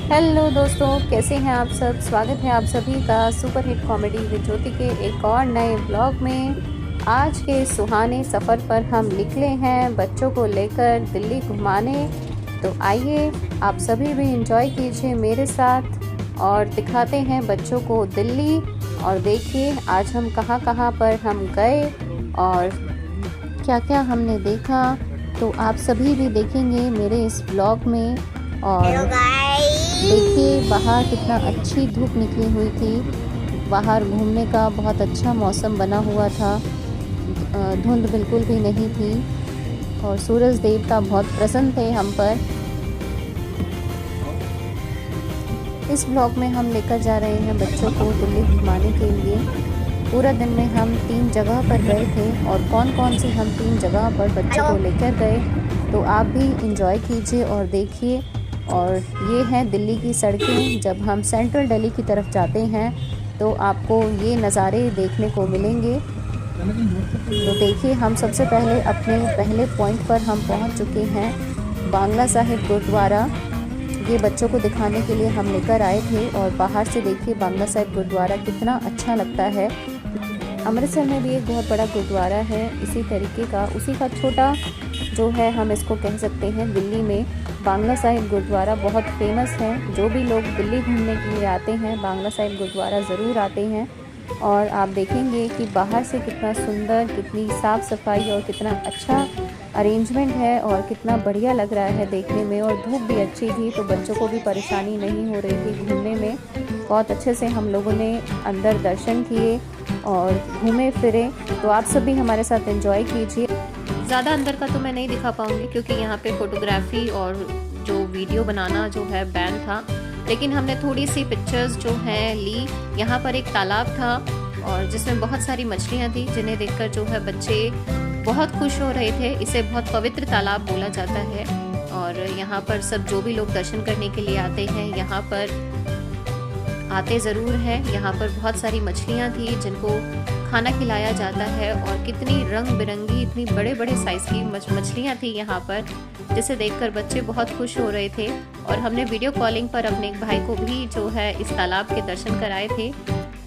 Hello दोस्तों, कैसे हैं आप सब। स्वागत है आप सभी का सुपर हिट कॉमेडी विद ज्योति के एक और नए ब्लॉग में। आज के सुहाने सफ़र पर हम निकले हैं बच्चों को लेकर दिल्ली घुमाने। तो आइए आप सभी भी एंजॉय कीजिए मेरे साथ और दिखाते हैं बच्चों को दिल्ली। और देखिए आज हम कहाँ कहाँ पर हम गए और क्या क्या हमने देखा, तो आप सभी भी देखेंगे मेरे इस ब्लॉग में। और देखिए बाहर कितना अच्छी धूप निकली हुई थी, बाहर घूमने का बहुत अच्छा मौसम बना हुआ था, धुंध बिल्कुल भी नहीं थी और सूरज देवता बहुत प्रसन्न थे हम पर। इस ब्लॉग में हम लेकर जा रहे हैं बच्चों को दिल्ली घुमाने के लिए। पूरा दिन में हम 3 जगह पर गए थे और कौन कौन सी हम 3 जगह पर बच्चों को लेकर गए, तो आप भी इंजॉय कीजिए और देखिए। और ये हैं दिल्ली की सड़कें। जब हम सेंट्रल दिल्ली की तरफ जाते हैं तो आपको ये नज़ारे देखने को मिलेंगे। तो देखिए हम सबसे पहले अपने पहले पॉइंट पर हम पहुंच चुके हैं, बांग्ला साहिब गुरुद्वारा। ये बच्चों को दिखाने के लिए हम लेकर आए थे और बाहर से देखिए बांग्ला साहिब गुरुद्वारा कितना अच्छा लगता है। अमृतसर में भी एक बहुत बड़ा गुरुद्वारा है इसी तरीके का, उसी का छोटा जो है हम इसको कह सकते हैं। दिल्ली में बांग्ला साहिब गुरुद्वारा बहुत फेमस है। जो भी लोग दिल्ली घूमने के लिए आते हैं बांग्ला साहिब गुरुद्वारा ज़रूर आते हैं। और आप देखेंगे कि बाहर से कितना सुंदर, कितनी साफ़ सफाई और कितना अच्छा अरेंजमेंट है और कितना बढ़िया लग रहा है देखने में। और धूप भी अच्छी थी तो बच्चों को भी परेशानी नहीं हो रही थी घूमने में। बहुत अच्छे से हम लोगों ने अंदर दर्शन किए और घूमे फिरे। तो आप सभी हमारे साथ एंजॉय कीजिए। ज़्यादा अंदर का तो मैं नहीं दिखा पाऊँगी क्योंकि यहाँ पे फ़ोटोग्राफ़ी और जो वीडियो बनाना जो है बैन था, लेकिन हमने थोड़ी सी पिक्चर्स जो हैं ली। यहाँ पर एक तालाब था और जिसमें बहुत सारी मछलियाँ थी जिन्हें देखकर जो है बच्चे बहुत खुश हो रहे थे। इसे बहुत पवित्र तालाब बोला जाता है और यहाँ पर सब जो भी लोग दर्शन करने के लिए आते हैं यहाँ पर आते ज़रूर हैं। यहाँ पर बहुत सारी मछलियाँ थी जिनको खाना खिलाया जाता है और कितनी रंग बिरंगी, इतनी बड़े बड़े साइज़ की मछलियाँ थी यहाँ पर, जिसे देखकर बच्चे बहुत खुश हो रहे थे। और हमने वीडियो कॉलिंग पर अपने एक भाई को भी जो है इस तालाब के दर्शन कराए थे।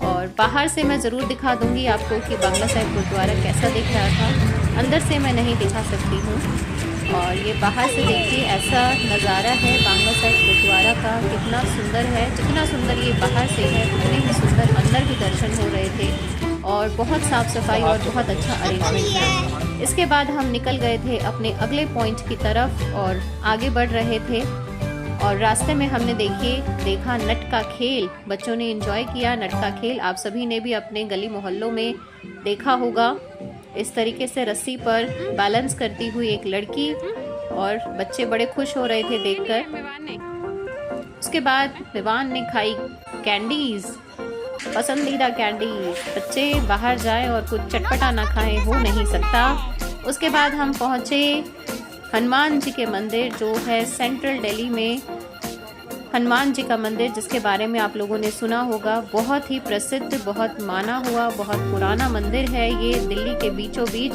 और बाहर से मैं ज़रूर दिखा दूँगी आपको कि बांग्ला साहिब गुरुद्वारा कैसा दिख रहा था, अंदर से मैं नहीं दिखा सकती हूँ। और ये बाहर से देखिए ऐसा नज़ारा है बांग्ला साहिब गुरुद्वारा का, कितना सुंदर है। जितना सुंदर ये बाहर से है उतने ही सुंदर अंदर भी दर्शन हो रहे थे और बहुत साफ़ सफाई और बहुत अच्छा अरेंजमेंट है। इसके बाद हम निकल गए थे अपने अगले पॉइंट की तरफ और आगे बढ़ रहे थे। और रास्ते में हमने देखा नट का खेल। बच्चों ने एंजॉय किया नट का खेल। आप सभी ने भी अपने गली मोहल्लों में देखा होगा। इस तरीके से रस्सी पर बैलेंस करती हुई एक लड़की, और बच्चे बड़े खुश हो रहे थे देखकर। उसके बाद विवान ने खाई कैंडीज, पसंदीदा कैंडीज। बच्चे बाहर जाए और कुछ चटपटा ना खाए हो नहीं सकता। उसके बाद हम पहुँचे हनुमान जी के मंदिर जो है सेंट्रल दिल्ली में। हनुमान जी का मंदिर जिसके बारे में आप लोगों ने सुना होगा, बहुत ही प्रसिद्ध, बहुत माना हुआ, बहुत पुराना मंदिर है ये दिल्ली के बीचों बीच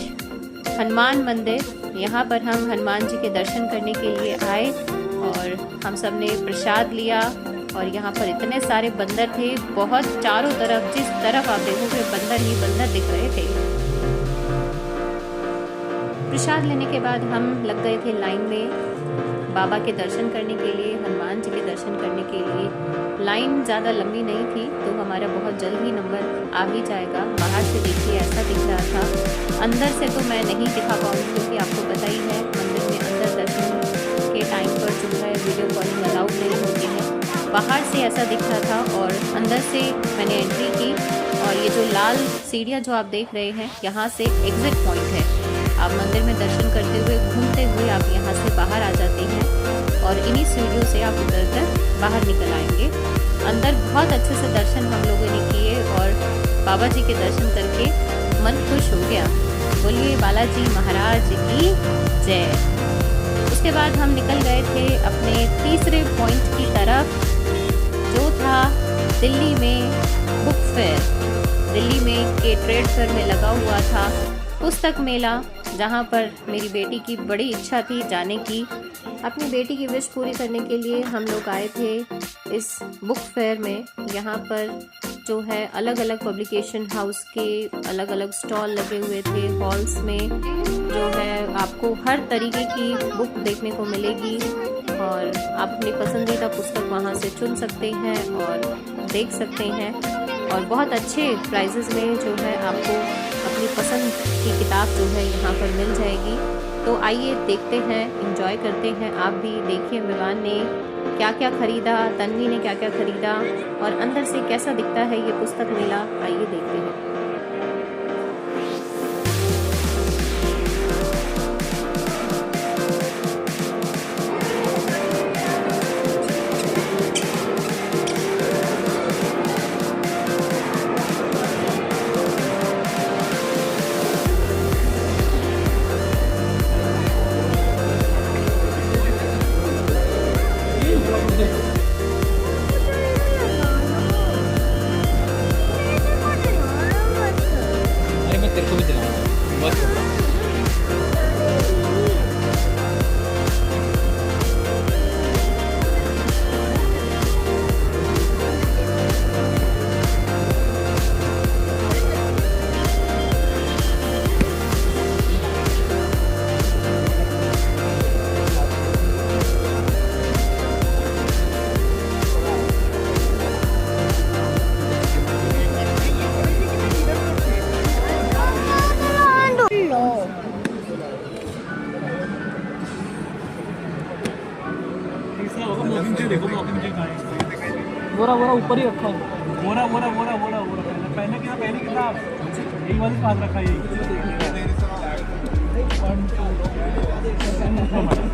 हनुमान मंदिर। यहाँ पर हम हनुमान जी के दर्शन करने के लिए आए और हम सब ने प्रसाद लिया। और यहाँ पर इतने सारे बंदर थे, बहुत चारों तरफ, जिस तरफ आप देखोगे बंदर ही बंदर दिख रहे थे। प्रसाद लेने के बाद हम लग गए थे लाइन में बाबा के दर्शन करने के लिए, हनुमान जी के दर्शन करने के लिए। लाइन ज़्यादा लंबी नहीं थी तो हमारा बहुत जल्द ही नंबर आ ही जाएगा। बाहर से देखिए ऐसा दिख रहा था, अंदर से तो मैं नहीं दिखा पाऊँगी क्योंकि आपको पता ही है मंदिर में अंदर दर्शन के टाइम पर जो है वीडियो कॉलिंग अलाउड नहीं होती है। बाहर से ऐसा दिख रहा था और अंदर से मैंने एंट्री की। और ये जो लाल सीढ़ियाँ जो आप देख रहे हैं, यहाँ से एग्ज़िट पॉइंट है। आप मंदिर में दर्शन करते हुए घूमते हुए आप यहाँ से बाहर आ जाते हैं और इन्हीं सीढ़ियों से आप उतर कर बाहर निकल आएंगे। अंदर बहुत अच्छे से दर्शन हम लोगों ने किए और बाबा जी के दर्शन करके मन खुश हो गया। बोलिए बालाजी महाराज की जय। उसके बाद हम निकल गए थे अपने तीसरे पॉइंट की तरफ जो था दिल्ली में बुक फेयर। दिल्ली में के ट्रेड फेयर में लगा हुआ था पुस्तक मेला। जहाँ पर मेरी बेटी की बड़ी इच्छा थी जाने की। अपनी बेटी की विश पूरी करने के लिए हम लोग आए थे इस बुक फेयर में। यहाँ पर जो है अलग अलग पब्लिकेशन हाउस के अलग अलग स्टॉल लगे हुए थे। हॉल्स में जो है आपको हर तरीके की बुक देखने को मिलेगी और आप अपनी पसंदीदा पुस्तक वहाँ से चुन सकते हैं और देख सकते हैं और बहुत अच्छे प्राइजेस में जो है आपको अपनी पसंद की किताब जो है यहाँ पर मिल जाएगी। तो आइए देखते हैं, एंजॉय करते हैं। आप भी देखिए विवान ने क्या क्या खरीदा, तन्वी ने क्या क्या खरीदा और अंदर से कैसा दिखता है ये पुस्तक मेला, आइए देखते हैं। बोरा बोरा ऊपर ही रखा है। बोरा बोरा बोरा बोरा बोरा पहले क्या पहले किताब यही वाली पास रखा है।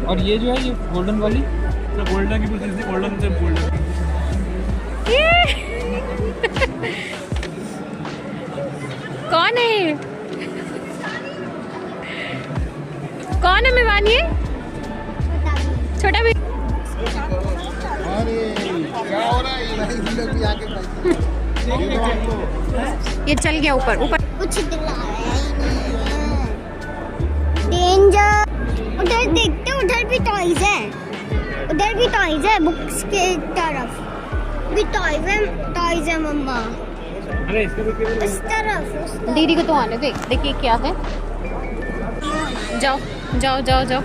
और ये जो है ये गोल्डन वाली तो गोल्डन की पूछी थी, गोल्डन से गोल्डन कौन है? कौन है मेवान? ये छोटा भी ये चल गया ऊपर ऊपर। कुछ डेंजर। उधर देखते, उधर भी टॉयज है, उधर भी टॉयज है। बुक्स के तरफ भी टॉयज है मम्मा। इस तरफ दीदी को तो आने दे। देखिए क्या है, जाओ जाओ जाओ जाओ,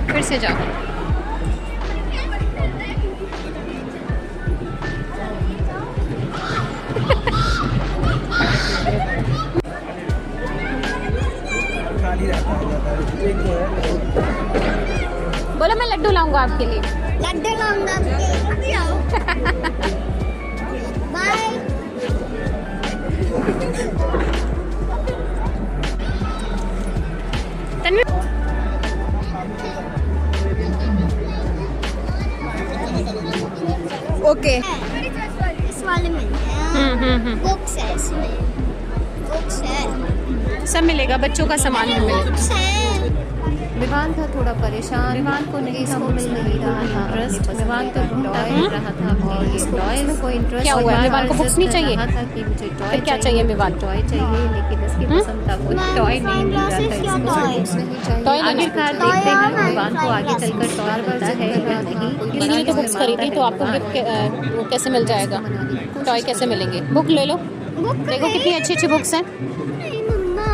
फिर से जाओ। बोलो मैं लड्डू लाऊंगा आपके लिए। लड्डू लाऊंगा आपके लिए। बाय। ओके इस वाले में बुक्स है, इसमें बुक्स है, सब मिलेगा, बच्चों का सामान भी मिलेगा। बुक्स है। विवान था थोड़ा परेशान, विवान को नहीं इसको मिल नहीं रहा था इंटरेस्ट। विवान तो ढूंढता रहा था अपनी टॉय में कोई इंटरेस्ट। क्या हुआ? विवान को बुक्स नहीं चाहिए था कि मुझे टॉय क्या चाहिए? विवान टॉय चाहिए, लेकिन इसकी पसंद का कोई टॉय नहीं मिल रहा था इसको। बुक्स नहीं चाहिए। आखिरकार देखते हैं विवान को आगे चलकर टॉय मिलता है या नहीं। किसी ने तो बुक्स खरीदी तो आपको गिफ्ट कैसे मिल जाएगा? टॉय कैसे मिलेंगे? बुक ले लो, देखो कितनी अच्छी अच्छी बुक्स हैं। नहीं मम्मा,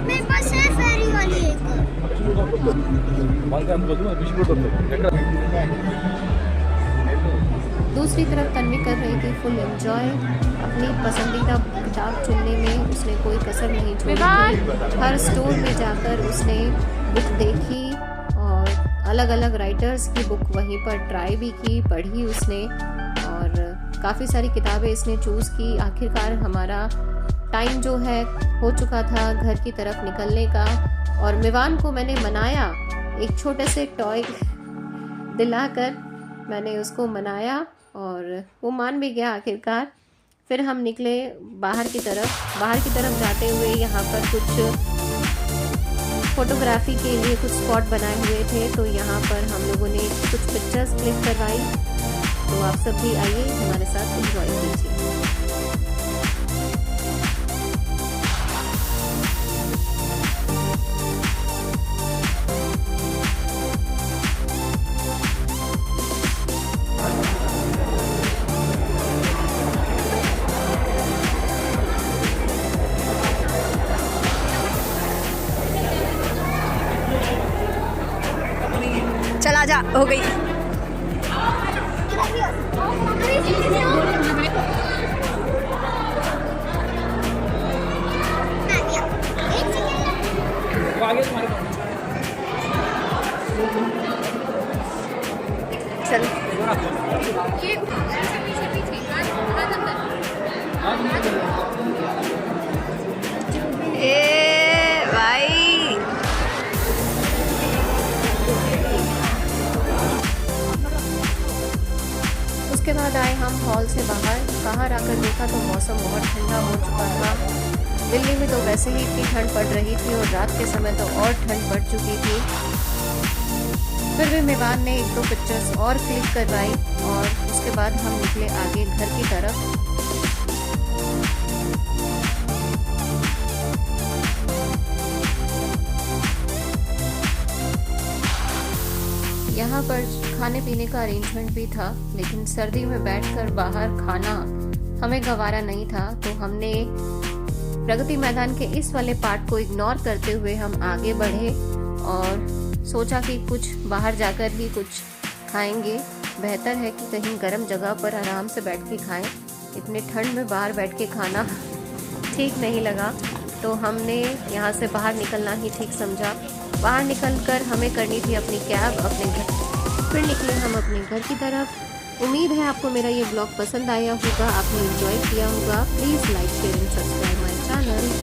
मेरे पास है फेरी वाली एक। दूसरी तरफ तन्वी कर रही थी फुल एंजॉय। अपनी पसंदीदा किताब चुनने में उसने कोई कसर नहीं छोड़ी थी। हर स्टोर में जाकर उसने बुक देखी और अलग अलग राइटर्स की बुक वहीं पर ट्राई भी की, पढ़ी उसने और काफ़ी सारी किताबें इसने चूज़ की। आखिरकार हमारा टाइम जो है हो चुका था घर की तरफ निकलने का और मिवान को मैंने मनाया, एक छोटे से टॉय दिलाकर मैंने उसको मनाया और वो मान भी गया आखिरकार। फिर हम निकले बाहर की तरफ जाते हुए यहाँ पर कुछ फोटोग्राफी के लिए कुछ स्पॉट बनाए हुए थे, तो यहाँ पर हम लोगों ने कुछ पिक्चर्स क्लिक करवाई। तो आप सब भी आइए हमारे साथ एंजॉय कीजिए। हो गई। वो आगे तुम्हारे चल ए भाई, उसके बाद आए हम हॉल से बाहर आकर देखा तो मौसम बहुत ठंडा हो चुका था। दिल्ली में तो वैसे ही इतनी ठंड पड़ रही थी और रात के समय तो और ठंड बढ़ चुकी थी। फिर भी मेवान ने 1-2 पिक्चर्स और क्लिक करवाई और उसके बाद हम निकले आगे घर की तरफ। यहाँ पर खाने पीने का अरेंजमेंट भी था, लेकिन सर्दी में बैठकर बाहर खाना हमें गवारा नहीं था, तो हमने प्रगति मैदान के इस वाले पार्ट को इग्नोर करते हुए हम आगे बढ़े और सोचा कि कुछ बाहर जाकर ही कुछ खाएंगे। बेहतर है कि कहीं गर्म जगह पर आराम से बैठ के खाएं। इतने ठंड में बाहर बैठ के खाना ठीक नहीं लगा, तो हमने यहाँ से बाहर निकलना ही ठीक समझा। बाहर निकलकर हमें करनी थी अपनी कैब अपने घर। फिर निकले हम अपने घर की तरफ। उम्मीद है आपको मेरा ये ब्लॉग पसंद आया होगा, आपने एंजॉय किया होगा। Please like share and subscribe my channel.